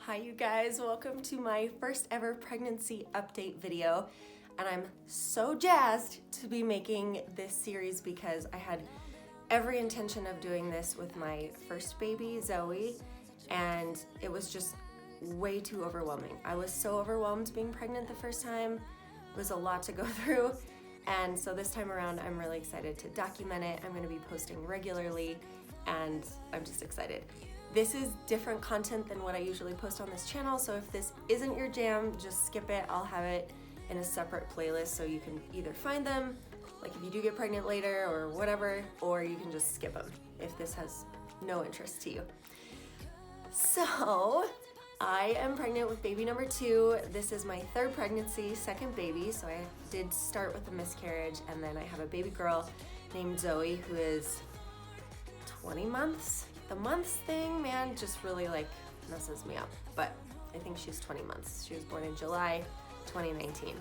Hi you guys, welcome to my first ever pregnancy update video, and I'm so jazzed to be making this series because I had every intention of doing this with my first baby, Zoe, and it was just way too overwhelming. I was so overwhelmed being pregnant the first time. It was a lot to go through, and so this time around I'm really excited to document it. I'm going to be posting regularly, and I'm just excited. This is different content than what I usually post on this channel, so if this isn't your jam, just skip it. I'll have it in a separate playlist so you can either find them, like if you do get pregnant later or whatever, or you can just skip them if this has no interest to you. So, I am pregnant with baby number 2. This is my third pregnancy, second baby, so I did start with a miscarriage, and then I have a baby girl named Zoe who is 20 months. The months thing, man, just really like messes me up, but I think she's 20 months. She was born in July 2019.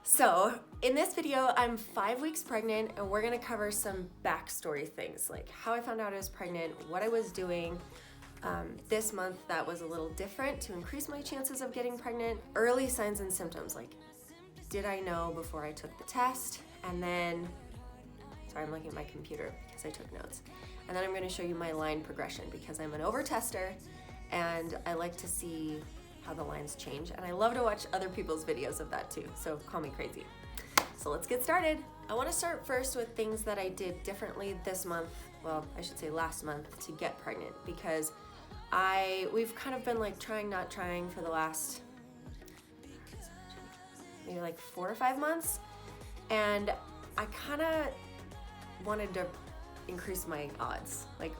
So in this video, I'm 5 weeks pregnant, and we're gonna cover some backstory things, like how I found out I was pregnant, what I was doing this month that was a little different to increase my chances of getting pregnant, early signs and symptoms, like did I know before I took the test, and then, sorry, I'm looking at my computer because I took notes. And then I'm going to show you my line progression because I'm an over-tester and I like to see how the lines change. And I love to watch other people's videos of that too, so call me crazy. So let's get started. I want to start first with things that I did differently this month, well, I should say last month, to get pregnant, because we've kind of been like trying, not trying for the last maybe like 4 or 5 months. And I kind of wanted to increase my odds. Like,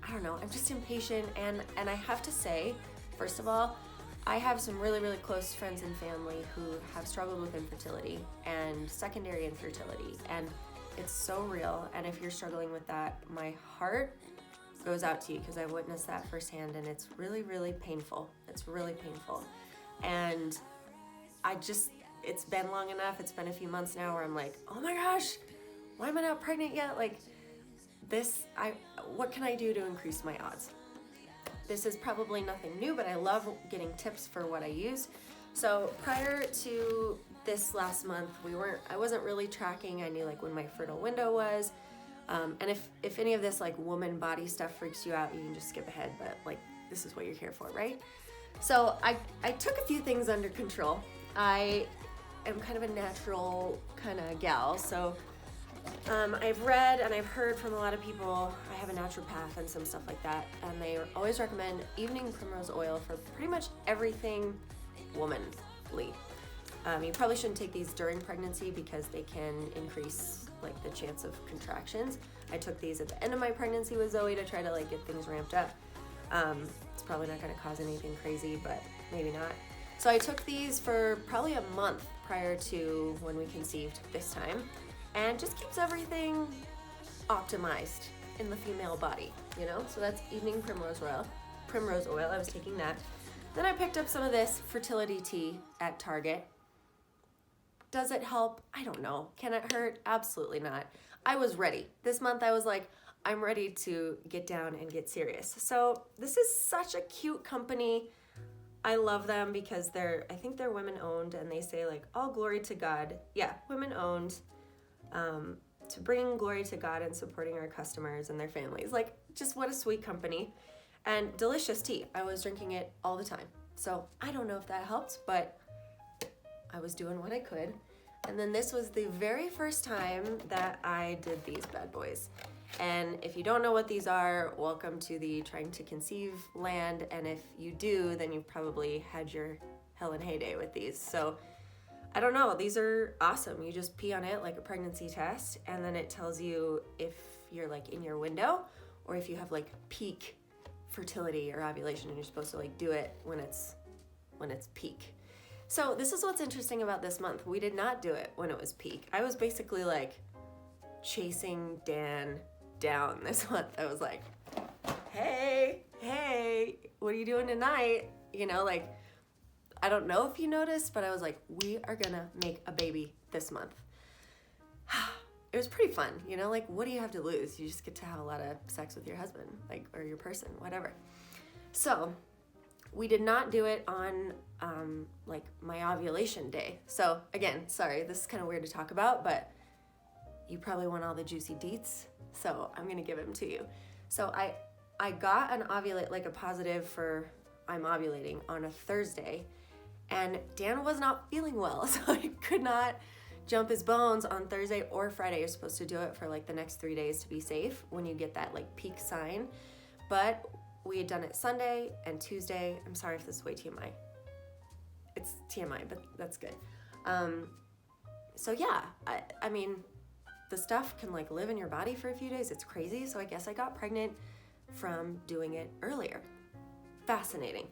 I don't know, I'm just impatient, and I have to say, first of all, I have some really, really close friends and family who have struggled with infertility and secondary infertility, and it's so real. And if you're struggling with that, my heart goes out to you because I've witnessed that firsthand, and it's really, really painful. It's really painful. And it's been long enough, it's been a few months now where I'm like, oh my gosh, why am I not pregnant yet? Like, what can I do to increase my odds? This is probably nothing new, but I love getting tips for what I use. So prior to this last month, I wasn't really tracking. I knew like when my fertile window was. And if any of this like woman body stuff freaks you out, you can just skip ahead, but like, this is what you're here for, right? So I took a few things under control. I am kind of a natural kind of gal, so I've read and I've heard from a lot of people. I have a naturopath and some stuff like that, and they always recommend evening primrose oil for pretty much everything womanly. You probably shouldn't take these during pregnancy because they can increase like the chance of contractions. I took these at the end of my pregnancy with Zoe to try to like get things ramped up. It's probably not going to cause anything crazy, but maybe not. So I took these for probably a month prior to when we conceived this time, and just keeps everything optimized in the female body, you know? So that's evening primrose oil, I was taking that. Then I picked up some of this Fertility Tea at Target. Does it help? I don't know. Can it hurt? Absolutely not. I was ready. This month I was like, I'm ready to get down and get serious. So this is such a cute company. I love them because I think they're women owned, and they say like, all glory to God. Yeah, women owned. To bring glory to God and supporting our customers and their families. Like, just what a sweet company. And delicious tea. I was drinking it all the time. So I don't know if that helped, but I was doing what I could. And then this was the very first time that I did these bad boys. And if you don't know what these are, welcome to the trying to conceive land. And if you do, then you've probably had your hell and heyday with these. So I don't know, these are awesome. You just pee on it like a pregnancy test, and then it tells you if you're like in your window or if you have like peak fertility or ovulation, and you're supposed to like do it when it's peak. So this is what's interesting about this month. We did not do it when it was peak. I was basically like chasing Dan down this month. I was like, hey, what are you doing tonight? You know, like, I don't know if you noticed, but I was like, we are gonna make a baby this month. It was pretty fun, you know, like, what do you have to lose? You just get to have a lot of sex with your husband, like, or your person, whatever. So we did not do it on like my ovulation day. So again, sorry, this is kind of weird to talk about, but you probably want all the juicy deets, so I'm gonna give them to you. So I got an ovulate, like a positive for I'm ovulating on a Thursday, and Dan was not feeling well, so I could not jump his bones on Thursday or Friday. You're supposed to do it for like the next 3 days to be safe when you get that like peak sign. But we had done it Sunday and Tuesday. I'm sorry if this is way TMI. It's TMI, but that's good. So yeah, I mean, the stuff can like live in your body for a few days. It's crazy. So I guess I got pregnant from doing it earlier. Fascinating.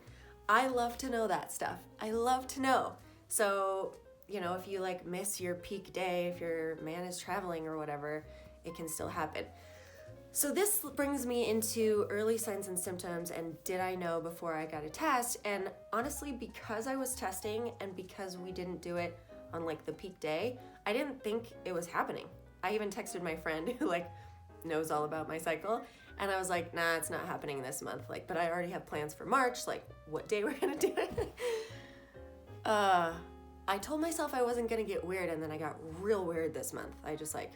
I love to know that stuff. I love to know. So, you know, if you like miss your peak day, if your man is traveling or whatever, it can still happen. So this brings me into early signs and symptoms and did I know before I got a test? And honestly, because I was testing and because we didn't do it on like the peak day, I didn't think it was happening. I even texted my friend who like knows all about my cycle, and I was like, nah, it's not happening this month. Like, but I already have plans for March, like what day we're gonna do it. I told myself I wasn't gonna get weird, and then I got real weird this month. I just like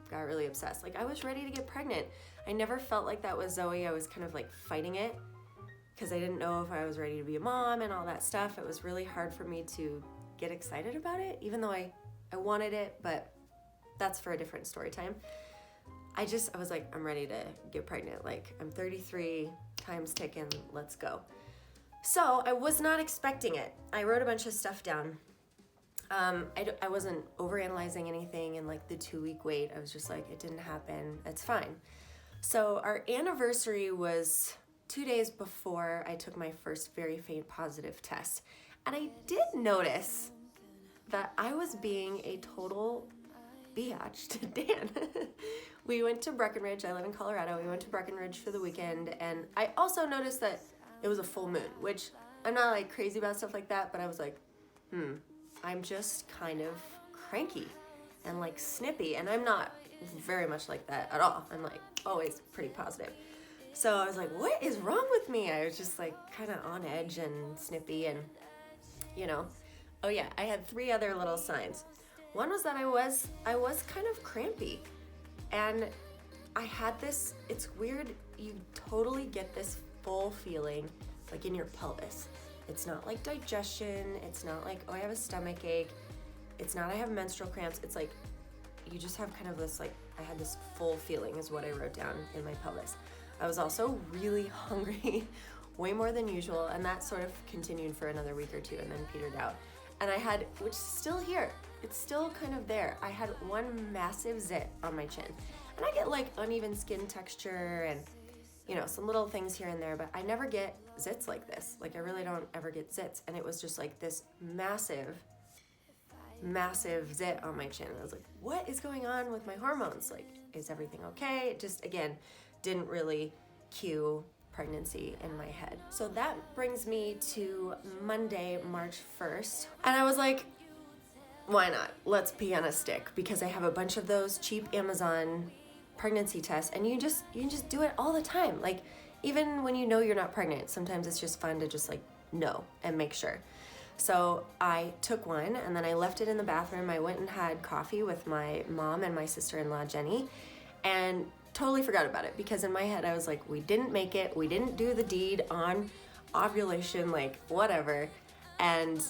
got really obsessed. Like I was ready to get pregnant. I never felt like that with Zoe. I was kind of like fighting it because I didn't know if I was ready to be a mom and all that stuff. It was really hard for me to get excited about it, even though I wanted it, but that's for a different story time. I was like, I'm ready to get pregnant. Like I'm 33, time's ticking, let's go. So I was not expecting it. I wrote a bunch of stuff down. I wasn't overanalyzing anything in like the 2-week wait. I was just like, it didn't happen, it's fine. So our anniversary was 2 days before I took my first very faint positive test. And I did notice that I was being a total biatch to Dan. We went to Breckenridge. I live in Colorado. We went to Breckenridge for the weekend, and I also noticed that it was a full moon, which I'm not like crazy about stuff like that, but I was like, I'm just kind of cranky and like snippy, and I'm not very much like that at all. I'm like always pretty positive. So I was like, what is wrong with me? I was just like kind of on edge and snippy, and you know, oh yeah, I had 3 other little signs. One was that I was kind of crampy, and I had this, it's weird, you totally get this full feeling like in your pelvis. It's not like digestion, it's not like, oh, I have a stomach ache, it's not I have menstrual cramps, it's like you just have kind of this like, I had this full feeling is what I wrote down in my pelvis. I was also really hungry, way more than usual, and that sort of continued for another week or 2 and then petered out. And I had, which is still here, it's still kind of there, I had one massive zit on my chin. And I get like uneven skin texture and, you know, some little things here and there, but I never get zits like this. Like I really don't ever get zits. And it was just like this massive zit on my chin. And I was like, what is going on with my hormones? Like, is everything okay? It just, again, didn't really cue pregnancy in my head. So that brings me to Monday, March 1st. And I was like, why not? Let's pee on a stick, because I have a bunch of those cheap Amazon pregnancy tests, and you can just do it all the time. Like even when you know you're not pregnant, sometimes it's just fun to just like know and make sure. So I took one and then I left it in the bathroom. I went and had coffee with my mom and my sister-in-law Jenny, and totally forgot about it, because in my head I was like, we didn't make it, we didn't do the deed on ovulation, like whatever, and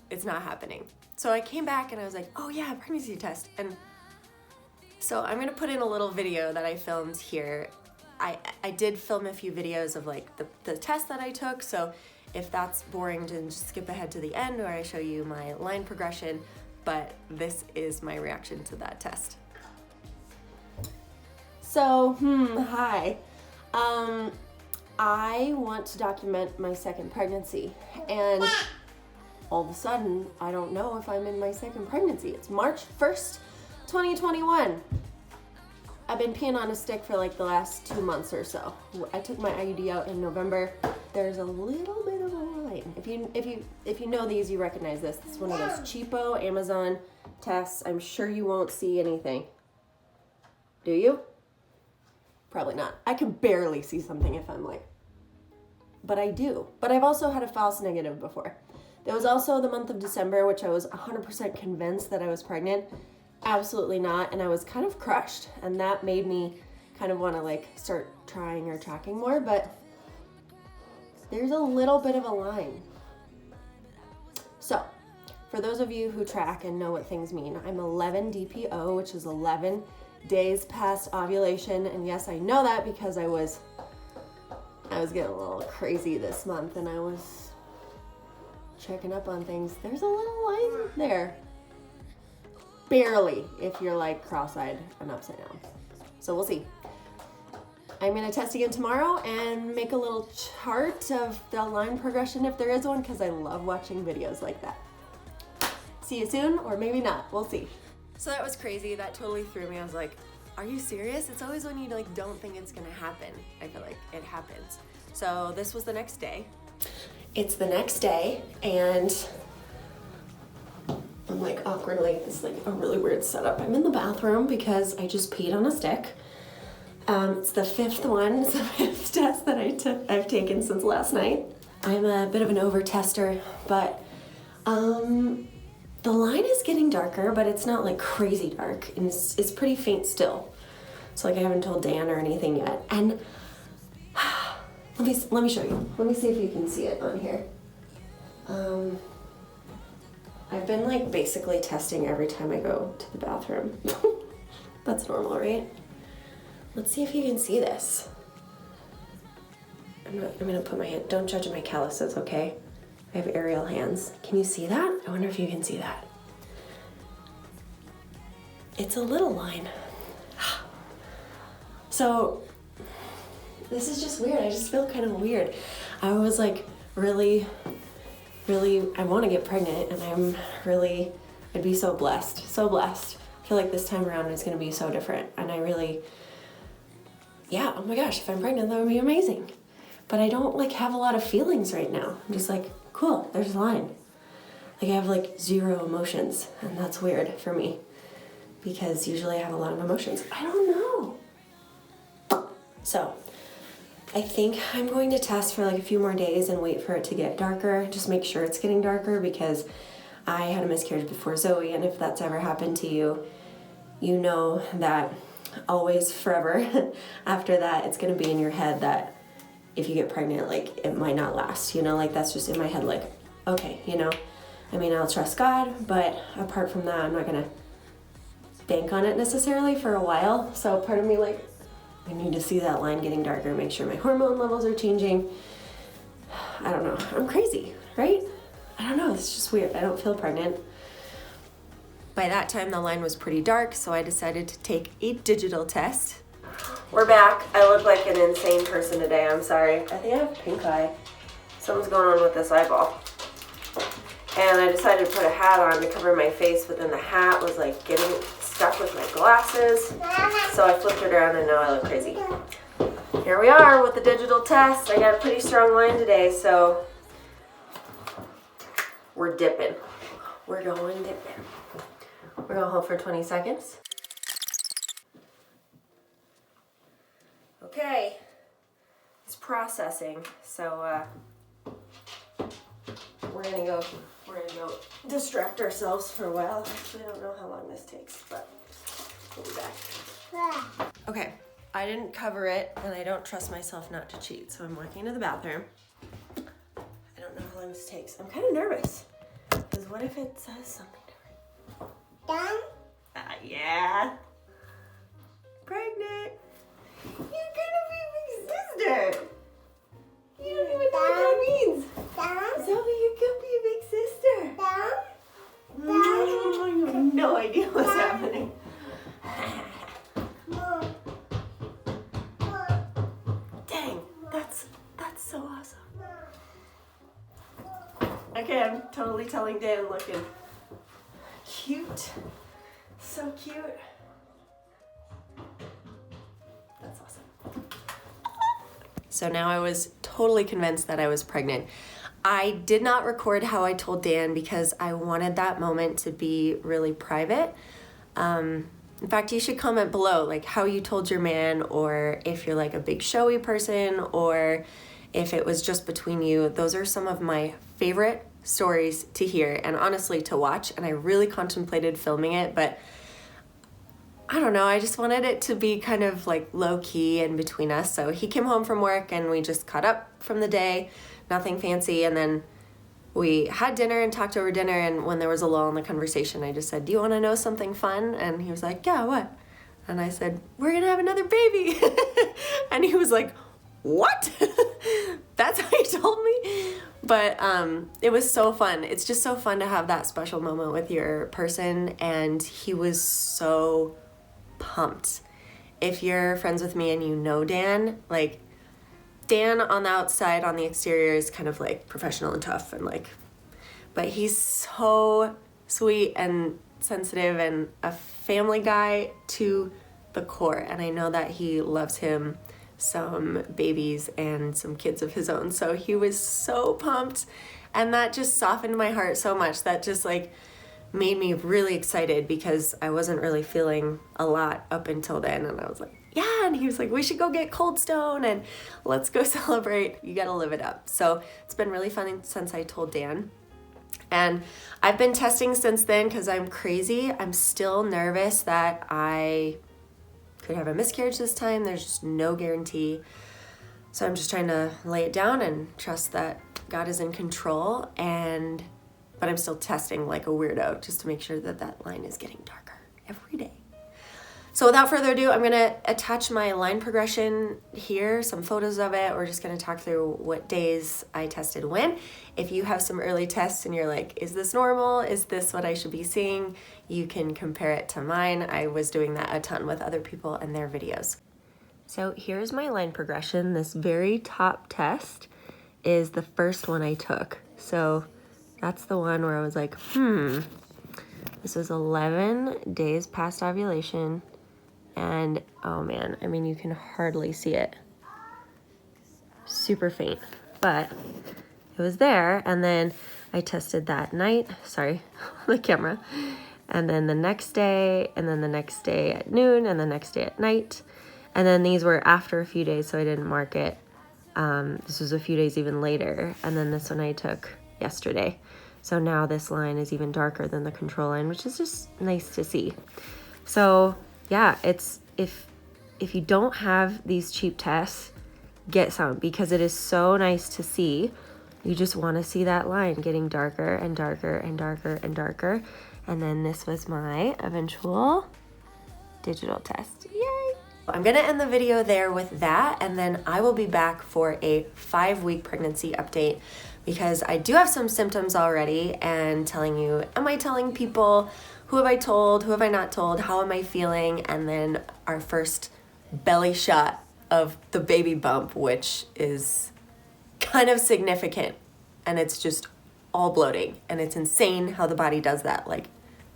it's not happening. So I came back and I was like, oh yeah, pregnancy test. And so I'm gonna put in a little video that I filmed here. I did film a few videos of like the test that I took, so if that's boring, then just skip ahead to the end where I show you my line progression, but this is my reaction to that test. So, hi. I want to document my second pregnancy, and all of a sudden, I don't know if I'm in my second pregnancy. It's March 1st, 2021. I've been peeing on a stick for like the last 2 months or so. I took my IUD out in November. There's a little bit of a line. If you know these, you recognize this. It's one of those cheapo Amazon tests. I'm sure you won't see anything. Do you? Probably not. I can barely see something if I'm like but I do. But I've also had a false negative before. There was also the month of December, which I was 100% convinced that I was pregnant. Absolutely not, and I was kind of crushed, and that made me kind of want to like start trying or tracking more, but there's a little bit of a line. So, for those of you who track and know what things mean, I'm 11 DPO, which is 11 days past ovulation, and yes, I know that because I was getting a little crazy this month, and I was checking up on things. There's a little line there. Barely, if you're like cross-eyed and upside down. So we'll see. I'm gonna test again tomorrow and make a little chart of the line progression if there is one, because I love watching videos like that. See you soon, or maybe not, we'll see. So that was crazy, that totally threw me. I was like, are you serious? It's always when you like don't think it's gonna happen, I feel like it happens. So this was the next day. It's the next day, and I'm like awkwardly, this is like a really weird setup. I'm in the bathroom because I just peed on a stick. It's the fifth one, it's the fifth test that I've taken since last night. I'm a bit of an over-tester, but the line is getting darker, but it's not like crazy dark, and it's pretty faint still. So like I haven't told Dan or anything yet. And let me show you. Let me see if you can see it on here. I've been like basically testing every time I go to the bathroom. That's normal, right? Let's see if you can see this. I'm gonna put my hand, don't judge my calluses, okay? I have aerial hands. Can you see that? I wonder if you can see that. It's a little line. So, this is just weird. I just feel kind of weird. I was like really, I want to get pregnant, and I'd be so blessed, so blessed. I feel like this time around it's going to be so different, and I really, yeah, oh my gosh, if I'm pregnant, that would be amazing. But I don't like have a lot of feelings right now. I'm just like, cool, there's a line. Like I have like zero emotions, and that's weird for me because usually I have a lot of emotions. I don't know. So I think I'm going to test for like a few more days and wait for it to get darker. Just make sure it's getting darker, because I had a miscarriage before Zoe, and if that's ever happened to you, you know that always, forever, after that, it's gonna be in your head that if you get pregnant, like it might not last, you know, like that's just in my head, like, okay, you know, I mean, I'll trust God, but apart from that, I'm not gonna bank on it necessarily for a while. So part of me, like, I need to see that line getting darker, make sure my hormone levels are changing. I don't know, I'm crazy, right? I don't know, it's just weird. I don't feel pregnant. By that time, the line was pretty dark, so I decided to take a digital test. We're back. I look like an insane person today, I'm sorry. I think I have pink eye. Something's going on with this eyeball. And I decided to put a hat on to cover my face, but then the hat was like getting stuck with my glasses. So I flipped it around and now I look crazy. Here we are with the digital test. I got a pretty strong line today, so we're dipping. We're going dipping. We're gonna hold for 20 seconds. Okay, it's processing, so we're gonna go distract ourselves for a while. Actually, I don't know how long this takes, but we'll be back. Okay, I didn't cover it, and I don't trust myself not to cheat, so I'm walking to the bathroom. I don't know how long this takes. I'm kind of nervous, because what if it says something different? Done? Yeah. Pregnant. You're gonna be a big sister. You don't even know what that means. Zoe, you're gonna be a big sister. I have no idea what's happening. Dang, that's so awesome. Okay, I'm totally telling Dan looking cute. So cute. That's awesome. So now I was totally convinced that I was pregnant. I did not record how I told Dan because I wanted that moment to be really private. In fact, you should comment below like how you told your man, or if you're like a big showy person, or if it was just between you. Those are some of my favorite stories to hear and honestly to watch, and I really contemplated filming it, but I don't know, I just wanted it to be kind of like low-key and between us. So he came home from work and we just caught up from the day, nothing fancy, and then we had dinner and talked over dinner, and when there was a lull in the conversation, I just said, do you want to know something fun? And he was like, yeah, what? And I said, we're gonna have another baby. And he was like, what? That's how he told me. But it was so fun. It's just so fun to have that special moment with your person, and he was so pumped. If you're friends with me and you know Dan, like, Dan on the outside, on the exterior, is kind of like professional and tough and like, but he's so sweet and sensitive and a family guy to the core. And I know that he loves him some babies and some kids of his own. So he was so pumped, and that just softened my heart so much. That just like made me really excited because I wasn't really feeling a lot up until then. And I was like, yeah, and he was like, we should go get Cold Stone and let's go celebrate. You gotta live it up. So it's been really fun since I told Dan. And I've been testing since then because I'm crazy. I'm still nervous that I could have a miscarriage this time. There's just no guarantee. So I'm just trying to lay it down and trust that God is in control. But I'm still testing like a weirdo just to make sure that that line is getting darker every day. So without further ado, I'm going to attach my line progression here, some photos of it. We're just going to talk through what days I tested when. If you have some early tests and you're like, is this normal? Is this what I should be seeing? You can compare it to mine. I was doing that a ton with other people and their videos. So here's my line progression. This very top test is the first one I took. So that's the one where I was like, this was 11 days past ovulation. And oh man, I mean, you can hardly see it. Super faint, but it was there. And then I tested that night, sorry, the camera. And then the next day, and then the next day at noon, and the next day at night. And then these were after a few days, so I didn't mark it. This was a few days even later. And then this one I took yesterday. So now this line is even darker than the control line, which is just nice to see. So yeah, it's if you don't have these cheap tests, get some, because it is so nice to see. You just want to see that line getting darker and darker and darker and darker. And then this was my eventual digital test. Yay! I'm gonna end the video there with that, and then I will be back for a 5-week pregnancy update, because I do have some symptoms already, and telling you, am I telling people? Who have I told? Who have I not told? How am I feeling? And then our first belly shot of the baby bump, which is kind of significant. And it's just all bloating. And it's insane how the body does that. Like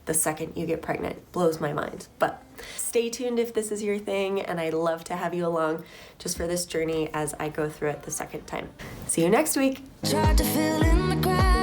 the second you get pregnant, blows my mind. But stay tuned if this is your thing. And I'd love to have you along just for this journey as I go through it the second time. See you next week. Tried to fill in the cracks.